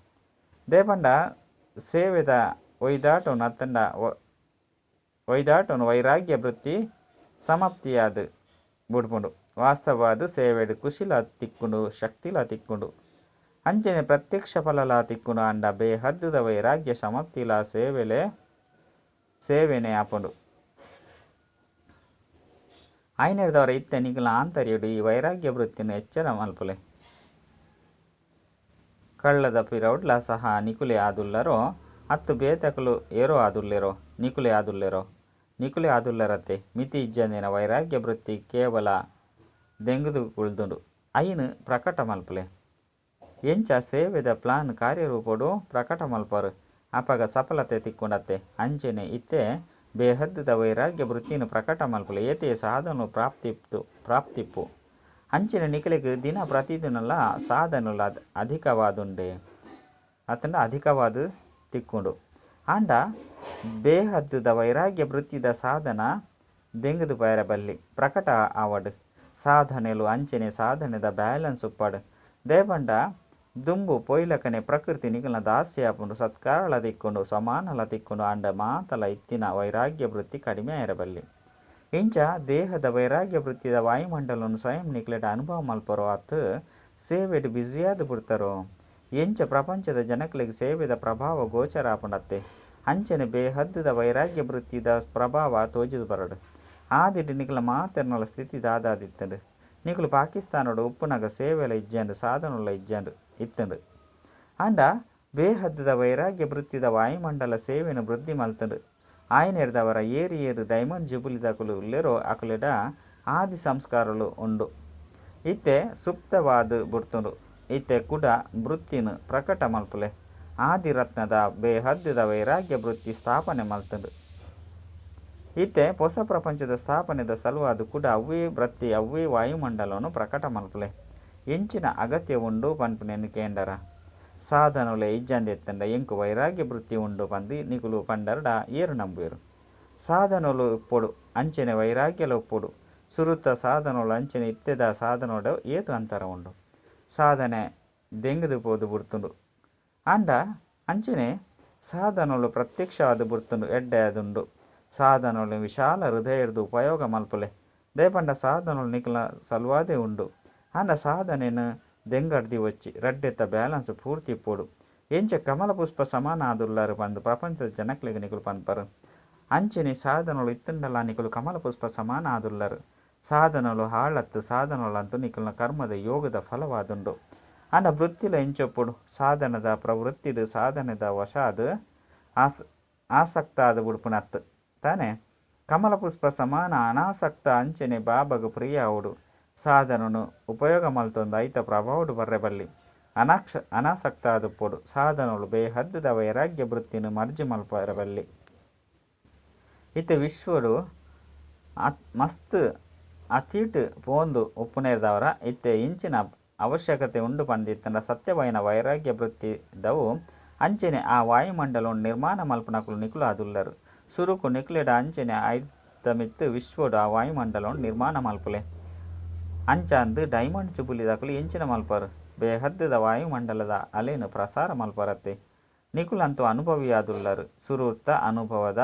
ದೇಪಂಡ ಸೇವೆದ ಒಯ್ದಾಟನು ಅತ್ತಂಡ ಒಯ್ದಾಟನು ವೈರಾಗ್ಯ ವೃತ್ತಿ ಸಮಾಪ್ತಿಯಾದ ಬುಡ್ಪುಂಡು ವಾಸ್ತವಾದ ಸೇವೆಡು ಕುಶಿಲ ತಿಕ್ಕುಂಡು ಶಕ್ತಿಲ ತಿಕ್ಕುಂಡು ಅಂಚನೆ ಪ್ರತ್ಯಕ್ಷ ಫಲಲ ತಿಕ್ಕುಂಡು ಅಂಡ ಬೇಹದ್ದುದ ವೈರಾಗ್ಯ ಸಮಾಪ್ತಿಲ ಸೇವೆನೆ ಆಪುಂಡು ಆಯ್ನಿರ್ದವರ ಇತ್ತೆ ನಿಕಲ ಆಂತರ್ಯಡು ಈ ವೈರಾಗ್ಯ ವೃತ್ತಿನ ಎಚ್ಚರ ಮಲ್ಪಲೆ ಕಳ್ಳದ ಪಿರೌಡ್ಲ ಸಹ ನಿಕುಲೆ ಆದುಲ್ಲರೋ ಹತ್ತು ಬೇತಕಲು ಏರೋ ಆದುಲ್ಲೆರೋ ನಿಕುಲೆ ಆದುಲ್ಲರತ್ತೆ ಮಿತಿ ಇಜ್ಜಂದಿನ ವೈರಾಗ್ಯ ವೃತ್ತಿ ಕೇವಲ ದೆಂಗುದು ಉಳ್ದುಂಡು ಐನು ಪ್ರಕಟ ಮಲ್ಪಲೆ ಎಂಚ ಸೇವೆದ ಪ್ಲಾನ್ ಕಾರ್ಯರೂಪಡು ಪ್ರಕಟ ಮಲ್ಪರು ಅಪಗ ಸಫಲತೆ ತಿಕ್ಕೊಂಡತ್ತೆ ಅಂಚನೆ ಇತ್ತೆ ಬೇಹದ್ದುದ ವೈರಾಗ್ಯ ವೃತ್ತಿನ ಪ್ರಕಟ ಮಲ್ಪಲೆ ಏತೆ ಸಾಧನ ಪ್ರಾಪ್ತಿಪ್ಪು ಅಂಚಿನ ನಿಕಲಿಗೆ ದಿನ ಪ್ರತಿದಿನಲ್ಲ ಸಾಧನಲ್ಲ ಅಧಿಕವಾದುಂಡೆ ಅತಂಡ ಅಧಿಕವಾದ ತಿಕ್ಕೊಂಡು ಆಂಡ ಬೇಹದ್ದುದ ವೈರಾಗ್ಯ ವೃತ್ತಿದ ಸಾಧನ ದೆಂಗದು ಬಯರಬಲ್ಲಿ ಪ್ರಕಟ ಆವಡ್ ಸಾಧನೆಲು ಅಂಚನೆ ಸಾಧನೆದ ಬ್ಯಾಲೆನ್ಸ್ ಉಪ್ಪಡ್ ದೇಪಂಡ ದುಂಬು ಪೊಯ್ಲಕನೆ ಪ್ರಕೃತಿ ನಿಕಲ್ನ ದಾಸ್ಯ ಆಪುಂಡು ಸತ್ಕಾರಲ ತಿಕ್ಕೊಂಡು ಸಮಾನಲ ತಿಕ್ಕೊಂಡು ಆಂಡ ಮಾತಲ ಇತ್ತಿನ ವೈರಾಗ್ಯ ವೃತ್ತಿ ಕಡಿಮೆ ಆಯಿರಬಲ್ಲಿ ಇಂಚ ದೇಹದ ವೈರಾಗ್ಯ ವೃತ್ತಿದ ವಾಯುಮಂಡಲವನ್ನು ಸ್ವಯಂ ನಿಕ್ಲೆಟ ಅನುಭವ ಮಲ್ಪರೋ ಆತು ಸೇವೆಡ್ ಬ್ಯುಸಿಯಾದ ಬಿಡ್ತಾರೋ ಎಂಚ ಪ್ರಪಂಚದ ಜನಕಲಿಗೆ ಸೇವೆದ ಪ್ರಭಾವ ಗೋಚರ ಆಪುಂಡತ್ತೆ ಅಂಚನೆ ಬೇಹದ್ದುದ ವೈರಾಗ್ಯ ವೃತ್ತಿದ ಪ್ರಭಾವ ತೋಜಿದು ಬರಡು ಆದಿಟ್ಟು ನಿಕಲ ಮಾತೆರ್ನಲ ಸ್ಥಿತಿ ದಾದಾದಿತ್ತಂಡು ನಿಕಲು ಪಾಕಿಸ್ತಾನೋಡು ಉಪ್ಪುನಗ ಸೇವೆಲ ಇಜ್ಜಂಡು ಸಾಧನಲ ಇಜ್ಜಂಡು ಇತ್ತಂಡು ಅಂಡ ಬೇಹದ್ದುದ ವೈರಾಗ್ಯ ವೃತ್ತಿದ ವಾಯುಮಂಡಲ ಸೇವೆನ ವೃದ್ಧಿ ಮಲ್ತಂಡು ಆಯ್ನೆರ್ದವರ ಏರು ಡೈಮಂಡ್ ಜುಬುಲಿದಕುಲು ಉಲ್ಲೆರೋ ಅಕುಲೆಡ ಆದಿ ಸಂಸ್ಕಾರಲು ಉಂಡು ಇತ್ತೆ ಸುಪ್ತವಾದ ಬುಡ್ತುಂಡು ಇತ್ತೆ ಕುಡ ವೃತ್ತಿನ ಪ್ರಕಟ ಮಲ್ಪುಲೆ ಆದಿರತ್ನದ ಬೇಹದ್ದುದ ವೈರಾಗ್ಯ ವೃತ್ತಿ ಸ್ಥಾಪನೆ ಮಲ್ತಂಡು ಇತ್ತೆ ಹೊಸ ಪ್ರಪಂಚದ ಸ್ಥಾಪನೆದ ಸಲುವಾದ ಕೂಡ ಅವ್ವೇ ವೃತ್ತಿ ಅವ್ವೇ ವಾಯುಮಂಡಲವನ್ನು ಪ್ರಕಟ ಮಲ್ಪುಲೆ ಎಂಚಿನ ಅಗತ್ಯ ಉಂಡು ಪನ್ಪುನೆನ್ನು ಕೇಂಡರ ಸಾಧನಲೆ ಇಜ್ಜಂದೆತ್ತಂಡ ಎಂಕು ವೈರಾಗ್ಯ ವೃತ್ತಿ ಉಂಡು ಪಂದಿ ನಿಕುಲು ಪಂಡರ್ಡ ಏರು ನಂಬುವೆರು ಸಾಧನಲು ಉಪ್ಪೊಡು ಅಂಚನೆ ವೈರಾಗ್ಯಲ ಉಪ್ಪೊಡು ಸುರುತ್ತ ಸಾಧನೋಳು ಅಂಚನೆ ಇತ್ತೆದ ಸಾಧನೋಡ ಏತು ಅಂತರ ಉಂಡು ಸಾಧನೆ ದೆಂಗದು ಪೋದು ಬುಡ್ತುಂಡು ಅಂಡ ಅಂಚನೆ ಸಾಧನೋಳು ಪ್ರತ್ಯಕ್ಷವಾದ ಬುಡ್ತುಂಡು ಎಡ್ಡೆ ಅದುಂಡು ಸಾಧನೋಳು ವಿಶಾಲ ಹೃದಯದ ಉಪಯೋಗ ಮಲ್ಪುಲೆ ದೇಪಂಡ ಸಾಧನೋಳು ನಿಕಲ ಸಲುವಾದೇ ಉಂಡು ಅಂಡ ಸಾಧನೆನು ದೆಂಗಡ್ದಿ వచ్చి ರಡ್ಡೆತ್ತ ಬ್ಯಾಲೆನ್ಸ್ ಪೂರ್ತಿ ಇಪ್ಪೋಡು ಎಂಚ ಕಮಲ ಪುಷ್ಪ ಸಮಾನ ಆದುಲ್ಲಾರು ಪಂದು ಪ್ರಪಂಚದ ಜನಕ್ಲಿಗೆ ನಿಕುಲು ಪನ್ಪರು ಅಂಚನೆ ಸಾಧನೋಳು ಇತ್ತುಂಡಲ ನಿಕುಲು ಕಮಲ ಪುಷ್ಪ ಸಮಾನ ಆದುಲ್ಲಾರು ಸಾಧನೋಳು ಹಾಳತ್ತು ಸಾಧನೋಳಂತೂ ನಿಕಲ್ನ ಕರ್ಮದ ಯೋಗದ ಫಲವಾದುಂಡು ಅಂಡ ವೃತ್ತಿಲ ಎಂಚೊಪ್ಪುಡು ಸಾಧನದ ಪ್ರವೃತ್ತಿಡು ಸಾಧನದ ವಶಾದ ಆಸಕ್ತ ಆದ ಬುಡುಪುನತ್ತು ತಾನೆ ಕಮಲ ಪುಷ್ಪ ಸಮಾನ ಅನಾಸಕ್ತ ಅಂಚನೆ ಬಾಬಗ ಪ್ರಿಯ ಅವಡು ಸಾಧನನು ಉಪಯೋಗ ಮಲ್ತೊಂದು ಐತ ಪ್ರಭಾವಡು ಬರ್ರೆಬಲ್ಲಿ ಅನಾಸಕ್ತ ಆದುಪ್ಪೊಡು ಸಾಧನಗಳು ಬೇಹದ್ದುದ ವೈರಾಗ್ಯ ವೃತ್ತಿನ ಮರ್ಜಿ ಮಲ್ಪರಬಲ್ಲಿ ಇತ್ತೆ ವಿಶ್ವಡು ಮಸ್ತ್ ಅತೀಟ್ ಪೋಂದು ಉಪ್ಪುನೇರ್ದವರ ಇತ್ತೆ ಇಂಚಿನ ಅವಶ್ಯಕತೆ ಉಂಡು ಪಂದಿತ್ತಂಡ ಸತ್ಯವೈನ ವೈರಾಗ್ಯ ವೃತ್ತಿದವು ಅಂಚೆನೆ ಆ ವಾಯುಮಂಡಲವನ್ನು ನಿರ್ಮಾಣ ಮಲ್ಪನಕುಲು ನಿಕುಲು ಆದುಲ್ಲರು. ಸುರುಕು ನಿಕ್ಲೆಡ ಅಂಚೆನೆ ಐತಮಿತ್ತು ವಿಶ್ವಡು ಆ ವಾಯುಮಂಡಲವನ್ನು ನಿರ್ಮಾಣ ಮಲ್ಪಲೆ. ಅಂಚಾಂದು ಡೈಮಂಡ್ ಚುಬುಲಿದಾಕಲು ಎಂಚಿನ ಮಲ್ಪರು ಬೇಹದ್ದದ ವಾಯುಮಂಡಲದ ಅಲೆನು ಪ್ರಸಾರ ಮಲ್ಪರತ್ತೆ. ನಿಕುಲಂತೂ ಅನುಭವಿಯಾದುಲ್ಲರು. ಸುರೂರ್ತ ಅನುಭವದ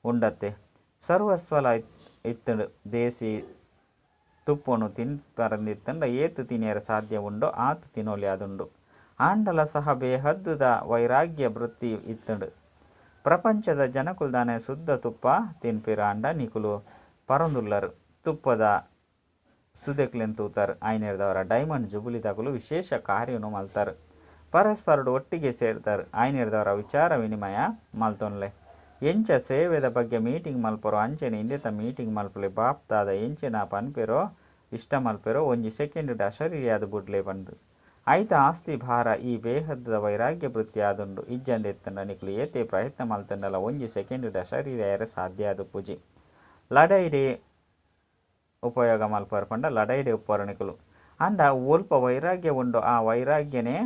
ಉಂಡತ್ತೆ. ಸರ್ವಸ್ವಲ ಇತ್ತಡು ದೇಸಿ ತುಪ್ಪುನು ತಿನ್ಪರಂದಿತ್ತಂಡ ಏತು ತಿನಿಯರ ಸಾಧ್ಯ ಉಂಡೋ ಆತು ತಿನ್ನೋಲಿ ಅದುಂಡು. ಆಂಡಲ ಸಹ ಬೇಹದ್ದದ ವೈರಾಗ್ಯ ವೃತ್ತಿ ಇತ್ತಡು. ಪ್ರಪಂಚದ ಜನಕುಲ್ದಾನೆ ಶುದ್ಧ ತುಪ್ಪ ತಿನ್ಪಿರ ಅಂಡ ನಿಕುಲು ಪರಂದುಲ್ಲರು. ತುಪ್ಪದ ಸುದೆಕ್ಲೆಂತೂತರು ಆಯ್ನೆರ್ದವರ ಡೈಮಂಡ್ ಜುಬುಲಿದಾಗಲು ವಿಶೇಷ ಕಾರ್ಯನು ಮಲ್ತಾರೆ. ಪರಸ್ಪರಡು ಒಟ್ಟಿಗೆ ಸೇರ್ತಾರೆ. ಆಯ್ನೆರ್ದವರ ವಿಚಾರ ವಿನಿಮಯ ಮಲ್ತೊನ್ಲೆ. ಎಂಚ ಸೇವೆದ ಬಗ್ಗೆ ಮೀಟಿಂಗ್ ಮಲ್ಪರೋ ಅಂಚೆನೆ ಇಂದೆತ ಮೀಟಿಂಗ್ ಮಲ್ಪಲೆ ಬಾಪ್ತಾದ ಎಂಚಿನ ಪನ್ಪೆರೋ ಇಷ್ಟ ಮಲ್ಪೆರೋ ಒಂಜಿ ಸೆಕೆಂಡ್ ಅಶರೀರಿಯಾದ ಬುಡ್ಲೆ ಬಂದು ಐತ ಆಸ್ತಿ ಭಾರ ಈ ಬೇಹದ್ದದ ವೈರಾಗ್ಯ ವೃತ್ತಿ ಆದುಂಡು. ಇಜ್ಜಂದೆತ್ತಂಡ ನಿಕುಲು ಏತೆ ಪ್ರಯತ್ನ ಮಲ್ತಂಡಲ ಒಂಜಿ ಸೆಕೆಂಡ್ ಅಶರೀರಿಯಾರ ಸಾಧ್ಯ ಆದು ಪೂಜಿ ಲಡೈಡೆ ಉಪಯೋಗ ಮಲ್ಪರು ಪಂಡ ಲಡೈಡೆ ಉಪ್ಪರು ನಿಕುಲು ಅಂಡ ಒಲ್ಪ ವೈರಾಗ್ಯ ಉಂಡು. ಆ ವೈರಾಗ್ಯನೇ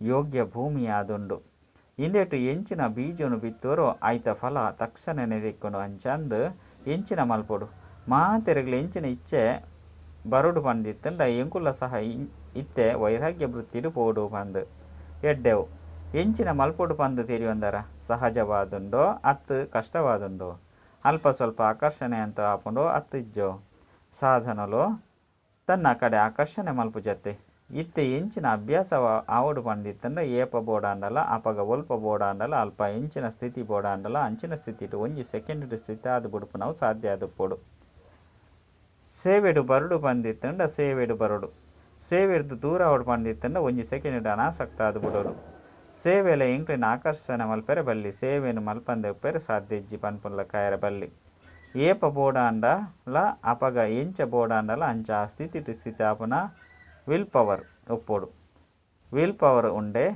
ಯೋಗ್ಯ ಭೂಮಿ ಆದುಂಡು. ಇಂದೆಟ್ಟು ಎಂಚಿನ ಬೀಜನು ಬಿತ್ತೋರು ಐತ ಫಲ ತಕ್ಷಣನೆ ದಿಕ್ಕುಂಡು. ಅಂಚಂದು ಎಂಚಿನ ಮಲ್ಪೊಡು ಮಾತೆರೆಗ್ಲು ಎಂಚಿನ ಇಚ್ಛೆ ಬರುಡು ಪಂದಿತ್ತಂಡ ಎಂಕುಲ್ಲ ಸಹ ಇತ್ತೆ ವೈರಾಗ್ಯ ವೃತ್ತಿಡು ಪೋಡು ಪಂದು ಎಡ್ಡೆವು. ಎಂಚಿನ ಮಲ್ಪೊಡು ಪಂದು ತೆರಿಯೊಂದರ ಸಹಜವಾದುಂಡೋ ಅತ್ತು ಕಷ್ಟವಾದುಂಡೋ ಅಲ್ಪ ಸ್ವಲ್ಪ ಆಕರ್ಷಣೆ ಅಂತ ಆಪುಂಡೋ ಅತ್ತು ಇಜ್ಜೋ ಸಾಧನಲು ತನ್ನ ಕಡೆ ಆಕರ್ಷಣೆ ಮಲ್ಪು ಜತ್ತೆ. ಇತ್ತೆ ಎಂಚಿನ ಅಭ್ಯಾಸ ಆವಡು ಪಂದಿತ್ತಂಡ ಏಪ ಬೋಡಾಂಡಲ ಅಪಗ ಒಲ್ಪ ಬೋಡಾಂಡಲ ಅಲ್ಪ ಎಂಚಿನ ಸ್ಥಿತಿ ಬೋಡಾಂಡಲ ಅಂಚಿನ ಸ್ಥಿತಿ ಒಂಜಿ ಸೆಕೆಂಡ್ ಸ್ಥಿತಿ ಆದು ಬುಡುಪು ನಾವು ಸಾಧ್ಯ ಆದು ಪೋಡು. ಸೇವೆಡು ಬರುಡು ಪಂದಿತ್ತಂಡ ಸೇವೆಡು ಬರುಡು ಸೇವೆಡ್ದು ದೂರ ಅವಡು ಪಂದಿತ್ತಂಡ ಒಂಜಿ ಸೆಕೆಂಡ್ ಅನಾಸಕ್ತ ಆದು ಬಿಡೋಡು. ಸೇವೆಲ ಎಂಕ್ಲಿನ ಆಕರ್ಷಣೆ ಮಲ್ಪೆರೆ ಬಲ್ಲಿ ಸೇವೆನು ಮಲ್ಪಂದೆ ಉಪ್ಪೆರೆ ಸಾಧ್ಯ ಇಜ್ಜಿ ಪನ್ಪುನ್ಲ ಕಾಯರ ಬಲ್ಲಿ ಏಪ ಬೋಡಾಂಡಲ ಅಪಗ ಎಂಚ ಬೋಡಾಂಡಲ ಅಂಚ ಆ ಸ್ಥಿತಿ ಟು ಸ್ಥಿತಿ ಆಪುನ ವಿಲ್ ಪವರ್ ಉಪ್ಪೋಡು. ವಿಲ್ ಪವರ್ ಉಂಡೆ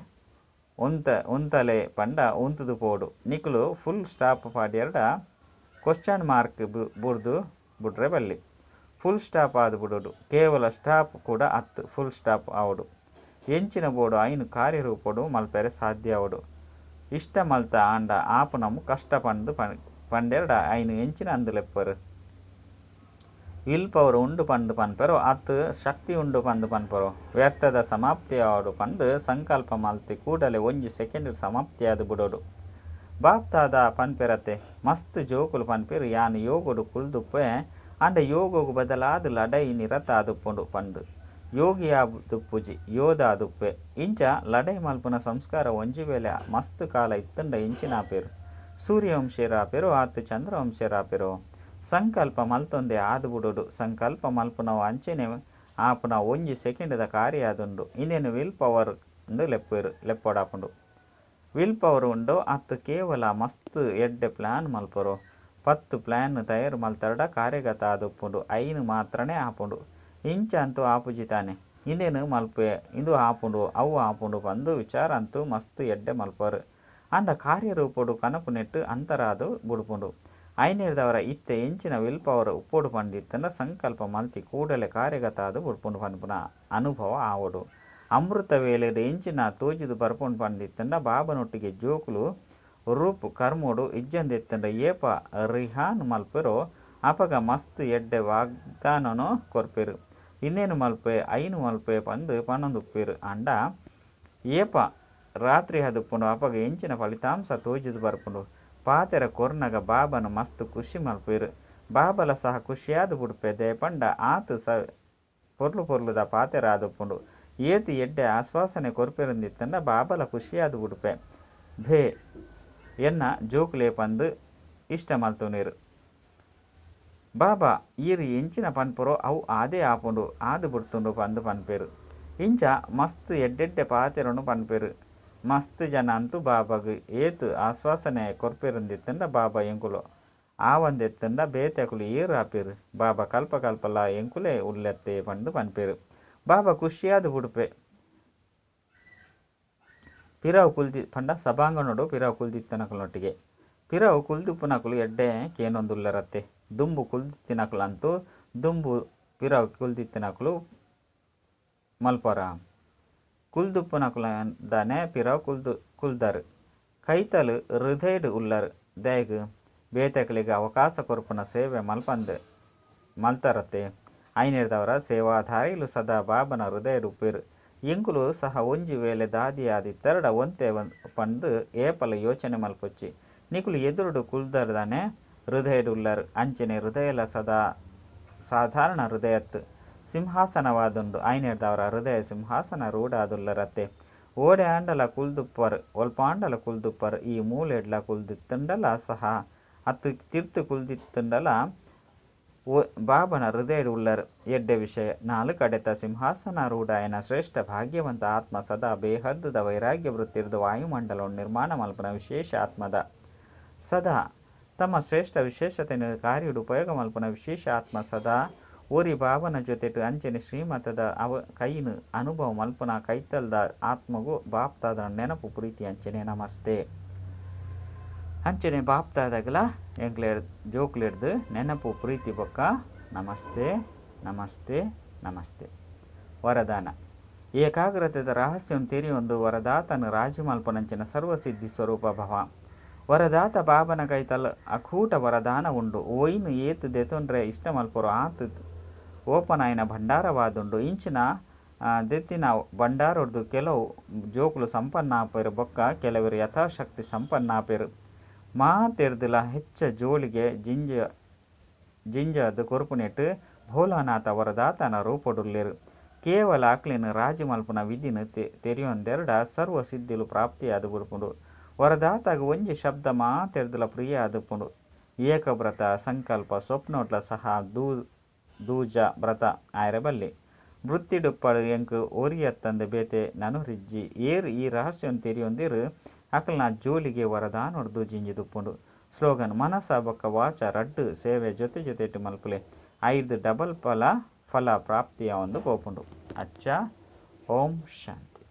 ಉಂತಲೆ ಪಂಡ ಉಂತುದು ಪೋಡು. ನಿಕುಲು ಫುಲ್ ಸ್ಟಾಪ್ ಪಾಡ್ಯರ್ಡ ಕ್ವಶ್ಚನ್ ಮಾರ್ಕ್ ಬುಡ್ದು ಬುಡ್ರೆ ಬಲ್ಲಿ ಫುಲ್ ಸ್ಟಾಪ್ ಆದು ಬಿಡೋಡು. ಕೇವಲ ಸ್ಟಾಪ್ ಕೂಡ ಅತ್ತು ಫುಲ್ ಸ್ಟಾಪ್ ಆವಡು. ಎಂಚಿನ ಬೋಡು ಐನು ಕಾರ್ಯರೂಪಡು ಮಲ್ಪೆರೆ ಸಾಧ್ಯ ಆವಡು. ಇಷ್ಟ ಮಲ್ತ ಆಂಡ ಆಪು ನಮು ಕಷ್ಟ ಪಂದು ಪಂಡೆರ್ಡ ಐನು ಎಂಚಿನ ಅಂದುಲೆಪ್ಪರು. ವಿಲ್ ಪವರ್ ಉಂಡು ಪಂದು ಪನ್ಪೆರೋ ಅತ್ತು ಶಕ್ತಿ ಉಂಡು ಪಂದು ಪನ್ಪರೋ ವ್ಯರ್ಥದ ಸಮಾಪ್ತಿ ಆವಡು ಪಂದು ಸಂಕಲ್ಪ ಮಲ್ತಿ ಕೂಡಲೇ ಒಂಜಿ ಸೆಕೆಂಡ್ ಸಮಾಪ್ತಿ ಆದು ಬಿಡೋಡು. ಬಾಪ್ತಾದ ಪನ್ಪೆರತೆ ಮಸ್ತ್ ಜೋಕುಲು ಪನ್ಪೆರು ಯಾನು ಯೋಗುಡು ಕುಲ್ದುಪ್ಪೆ ಅಂಡ ಯೋಗೋಗು ಬದಲಾದ ಲಡೈ ನಿರತ ಆದುಪ್ಪುಂಡು ಪಂದು ಯೋಗಿ ಆದುಪ್ಪುಜಿ ಯೋಧ ಆದುಪ್ಪೆ. ಇಂಚ ಲಡೈ ಮಲ್ಪುನ ಸಂಸ್ಕಾರ ಒಂಜಿ ವೇಳೆ ಮಸ್ತ್ ಕಾಲ ಇತ್ತಂಡ ಎಂಚಿನ ಆಪೆರು ಸೂರ್ಯವಂಶೇರ ಆಪೆರು ಆತು ಚಂದ್ರವಂಶೇರ ಆಪೆರು ಸಂಕಲ್ಪ ಮಲ್ತೊಂದೆ ಆದು ಬಿಡೋಡು. ಸಂಕಲ್ಪ ಮಲ್ಪುನವು ಅಂಚೆನೆ ಆಪುನ ಒಂಜಿ ಸೆಕೆಂಡ್ದ ಕಾರ್ಯ ಆದುಂಡು. ಇನ್ನೇನು ವಿಲ್ ಪವರ್ ಎಂದು ಲೆಪ್ಪೊಡಾಪುಂಡು. ವಿಲ್ ಪವರ್ ಉಂಡು ಅತ್ತು ಕೇವಲ ಮಸ್ತ್ ಎಡ್ಡೆ ಪ್ಲಾನ್ ಮಲ್ಪರು 10 ಪ್ಲಾನ್ ತಯಾರು ಮಲ್ತರಡ ಕಾರ್ಯಗತ ಆದುಪ್ಪುಂಡು. ಐನು ಮಾತ್ರನೇ ಆಪುಂಡು. ಇಂಚ ಅಂತೂ ಆಪುಜಿ ತಾನೆ ಇಂದೇನು ಮಲ್ಪೆ ಇಂದು ಆಪುಂಡು ಅವು ಆಪುಂಡು ಪಂದು ವಿಚಾರ ಅಂತೂ ಮಸ್ತ್ ಎಡ್ಡೆ ಮಲ್ಪರು ಅಂಡ ಕಾರ್ಯರೂಪಡು ಕನಪು ನೆಟ್ಟು ಅಂತರಾದು ಬುಡುಪುಂಡು. ಐನೇರ್ದವರ ಇತ್ತೆ ಎಂಚಿನ ವಿಲ್ ಪವರ್ ಉಪ್ಪೋಡು ಪಂದಿತ್ತಂಡ ಸಂಕಲ್ಪ ಮಲ್ತಿ ಕೂಡಲೇ ಕಾರ್ಯಗತ ಆದು ಬುಡುಪುಂಡು ಪನ್ಪುನ ಅನುಭವ ಆವಡು. ಅಮೃತ ವೇಳೆಡು ಎಂಚಿನ ತೋಜಿದು ಬರ್ಪುಂಡು ಪಂದಿತ್ತಂಡ ಬಾಬನೊಟ್ಟಿಗೆ ಜೋಕುಲು ರೂಪ್ ಕರ್ಮೋಡು ಇಜ್ಜಂದೆತ್ತಂಡ ಏಪ ರಿಹಾನ್ ಮಲ್ಪೆರೋ ಅಪಗ ಮಸ್ತ್ ಎಡ್ಡೆ ವಾಗ್ದಾನನು ಕೊರ್ಪೆರು. ಇನ್ನೇನು ಮಲ್ಪೆ ಐನು ಮಲ್ಪೆ ಪಂದು ಪನ್ನೊಂದುಪ್ಪೆರು ಅಂಡ ಏಪ ರಾತ್ರಿ ಹದುಪ್ಪುಂಡು ಅಪಗ ಎಂಚಿನ ಫಲಿತಾಂಶ ತೋಜಿದು ಬರ್ಪುಂಡು. ಪಾತೆರ ಕೊರ್ನಗ ಬಾಬನು ಮಸ್ತ್ ಖುಷಿ ಮಲ್ಪೆರು. ಬಾಬಲ ಸಹ ಖುಷಿಯಾದು ಬುಡ್ಪೆ ದೇಪಂಡ ಆತು ಪೊರ್ಲುದ ಪಾತೆರ ಆದುಪ್ಪುಂಡು. ಏತು ಎಡ್ಡೆ ಆಶ್ವಾಸನೆ ಕೊರ್ಪೆರಂದಿತ್ತಂಡ ಬಾಬಲ ಖುಷಿಯಾದು ಬುಡ್ಪೆ ಭೇ ಎನ್ನ ಜೋಕುಲೆ ಪಂದು ಇಷ್ಟ ಮಲ್ತುನೇರು. ಬಾಬಾ ಈರು ಎಂಚಿನ ಪನ್ಪುರೋ ಅವು ಆದೇ ಆಪುಂಡು ಆದು ಬುಡ್ತುಂಡು ಪಂದು ಪನ್ಪೆರು. ಇಂಚ ಮಸ್ತ್ ಎಡ್ಡೆಡ್ಡೆ ಪಾತೆರನು ಪನ್ಪೆರು. ಮಸ್ತ್ ಜನ ಅಂತೂ ಬಾಬಾಗ ಏತು ಆಶ್ವಾಸನೆ ಕೊರ್ಪೆರಂದಿತ್ತಂಡ ಬಾಬಾ ಎಂಕುಲು ಆವಂದೆತ್ತಂಡ ಬೇತೆಕುಲು ಏರು ಆಪೆರು. ಬಾಬಾ ಕಲ್ಪಲ ಎಂಕುಲೆ ಉಳ್ಳೆತ್ತೆ ಪಂದು ಪನ್ಪೆರು. ಬಾಬಾ ಖುಷಿಯಾದು ಬುಡ್ಪೆ ಪಿರವು ಕುಲ್ದಿ ಪಂಡ ಸಭಾಂಗಣಡು ಪಿರವು ಕುಲ್ದಿತ್ತನಕುಲೊಟ್ಟಿಗೆ ಪಿರವು ಕುಲ್ದುಪ್ಪುನಕುಲು ಎಡ್ಡೆ ಕೇನೊಂದುಲ್ಲರತ್ತೆ. ದುಂಬು ಕುಲ್ದಿತ್ತಿನಕುಲಂತೂ ದುಂಬು ಪಿರವು ಕುಲ್ದಿತ್ತಿನಕುಲು ಮಲ್ಪರ ಕುಲ್ದುಪ್ಪುನಕುಲದಾನೆ ಪಿರ ಕುಲ್ದರ್ ಕೈತಲು ಹೃದಯಡ್ ಉಲ್ಲರ್ ದಯಗ್ ಬೇತೆಕಲಿಗೆ ಅವಕಾಶ ಕೊರ್ಪುನ ಸೇವೆ ಮಲ್ತರತೆ ಐನೇರ್ದವರ ಸೇವಾಧಾರಿಲು ಸದಾ ಬಾಬನ ಹೃದಯಡ್ ಉಪ್ಪಿರು ಎಂಕುಲು ಸಹ ಒಂಜಿ ವೇಳೆ ದಾದಿಯಾದಿ ತೆರಡ ಒಂತೆ ಪಂದು ಏಪಲ ಯೋಚನೆ ಮಲ್ಪೊಚ್ಚಿ ನಿಕುಲು ಎದುರುಡು ಕುಲ್ದರ್ದಾನೆ ಹೃದಯಡ್ ಉಲ್ಲರ್ ಅಂಚನೆ ಹೃದಯಲ ಸದಾ ಸಾಧಾರಣ ಹೃದಯತ್ ಸಿಂಹಾಸನವಾದುಂಡು ಐನೇರ್ದವರ ಹೃದಯ ಸಿಂಹಾಸನ ರೂಢಾದುಲ್ಲರತ್ತೆ ಓಡೆ ಆಂಡಲ ಕುಲ್ದುಪ್ಪರ್ ಒಲ್ಪಾಂಡಲ ಕುಲ್ದುಪ್ಪರ್ ಈ ಮೂಲೆಡ್ಲ ಕುಲ್ದಿತ್ತುಂಡಲ ಸಹ ಅತ್ತು ತಿರ್ತು ಕುಲ್ದಿತ್ತುಂಡಲ ಬಾಬನ ಹೃದಯ ಉಲ್ಲರ್ ಎಡ್ಡೆ ವಿಷಯ ನಾಲು ಕಡೆತ ಸಿಂಹಾಸನ ರೂಢಾಯನ ಶ್ರೇಷ್ಠ ಭಾಗ್ಯವಂತ ಆತ್ಮ ಸದಾ ಬೇಹದ್ದುದ ವೈರಾಗ್ಯ ವೃತ್ತಿರ್ದು ವಾಯುಮಂಡಲವನ್ನು ನಿರ್ಮಾಣ ಮಲ್ಪನ ವಿಶೇಷ ಆತ್ಮದ ಸದಾ ತಮ್ಮ ಶ್ರೇಷ್ಠ ವಿಶೇಷತೆಯನ್ನು ಕಾರ್ಯಡು ಉಪಯೋಗ ಮಲ್ಪನ ವಿಶೇಷ ಆತ್ಮ ಸದಾ ಓರಿ ಬಾಬನ ಜೊತೆಟು ಅಂಚನೆ ಶ್ರೀಮತದ ಕೈನು ಅನುಭವ ಮಲ್ಪನ ಕೈತಲ್ದ ಆತ್ಮಗೂ ಬಾಪ್ತಾದ ನೆನಪು ಪ್ರೀತಿ ಅಂಚನೆ ನಮಸ್ತೆ ಅಂಚನೆ ಬಾಪ್ತಾದಾಗಲ ಎಂಕ್ಲೇರ್ ಜೋಕ್ಲಿಡ್ದು ನೆನಪು ಪ್ರೀತಿ ಬೊಕ್ಕ ನಮಸ್ತೆ ನಮಸ್ತೆ ನಮಸ್ತೆ. ವರದಾನ ಏಕಾಗ್ರತೆದ ರಹಸ್ಯವನ್ನು ತೆರೆಯೊಂದು ವರದಾತನು ರಾಜಿ ಮಲ್ಪನಂಚಿನ ಸರ್ವಸಿದ್ಧಿ ಸ್ವರೂಪ ಭವ. ವರದಾತ ಬಾಬನ ಕೈತಲ್ ಅಕೂಟ ವರದಾನ ಉಂಡು ಓಯ್ನು ಏತು ದೆತೊಂಡ್ರೆ ಇಷ್ಟ ಮಲ್ಪರು ಆತು ಓಪನಾಯಿನ ಭಂಡಾರವಾದುಂಡು ಇಂಚಿನ ದೆತ್ತಿನ ಭಂಡಾರದ್ದು ಕೆಲವು ಜೋಕುಲು ಸಂಪನ್ನಾಪೆರು ಬೊಕ್ಕ ಕೆಲವರು ಯಥಾಶಕ್ತಿ ಸಂಪನ್ನಾಪೆರು ಮಾತೆರ್ದಿಲ ಹೆಚ್ಚ ಜೋಳಿಗೆ ಜಿಂಜದು ಕೊರುಪುನೆಟ್ಟು ಭೋಲಾನಾಥ ವರದಾತನ ರೂಪಡುಲ್ಲೆರು ಕೇವಲ ಅಕ್ಲಿನ ರಾಜಿ ಮಲ್ಪನ ವಿಧಿನ ತೆರೆಯೊಂದೆರಡ ಸರ್ವ ಸಿದ್ಧಿಲು ಪ್ರಾಪ್ತಿಯಾದ ಬುಡುಪುಂಡು ವರದಾತಾಗ ಒಂಜಿ ಶಬ್ದ ಮಾತೆರ್ದಿಲ ಪ್ರಿಯ ಆದುಪುಂಡು ಏಕವ್ರತ ಸಂಕಲ್ಪ ಸ್ವಪ್ನೋಟ್ಲ ಸಹ ದೂಜ ವ್ರತ ಆಯ್ರಬಲ್ಲಿ ವೃತ್ತಿಡುಪ್ಪಳು ಎಂಕು ಓರಿಯತ್ತಂದ ಬೇತೆ ನನುರಿಜ್ಜಿ ಏರು ಈ ರಹಸ್ಯವನ್ನು ತೆರೆಯೊಂದಿರು ಅಕಲ್ನ ಜೋಲಿಗೆ ವರದಾನೊಡ್ದು ಜಿಂಜಿದುಪ್ಪುಂಡು. ಸ್ಲೋಗನ್ ಮನಸ ಬೊಕ್ಕ ವಾಚ ರಡ್ಡು ಸೇವೆ ಜೊತೆ ಜೊತೆಟ್ಟು ಮಲ್ಪುಲೆ ಐದು ಡಬಲ್ ಫಲ ಪ್ರಾಪ್ತಿಯ ಒಂದು ಗೋಪುಂಡು. ಅಚ್ಚ ಓಂ ಶಾಂತಿ.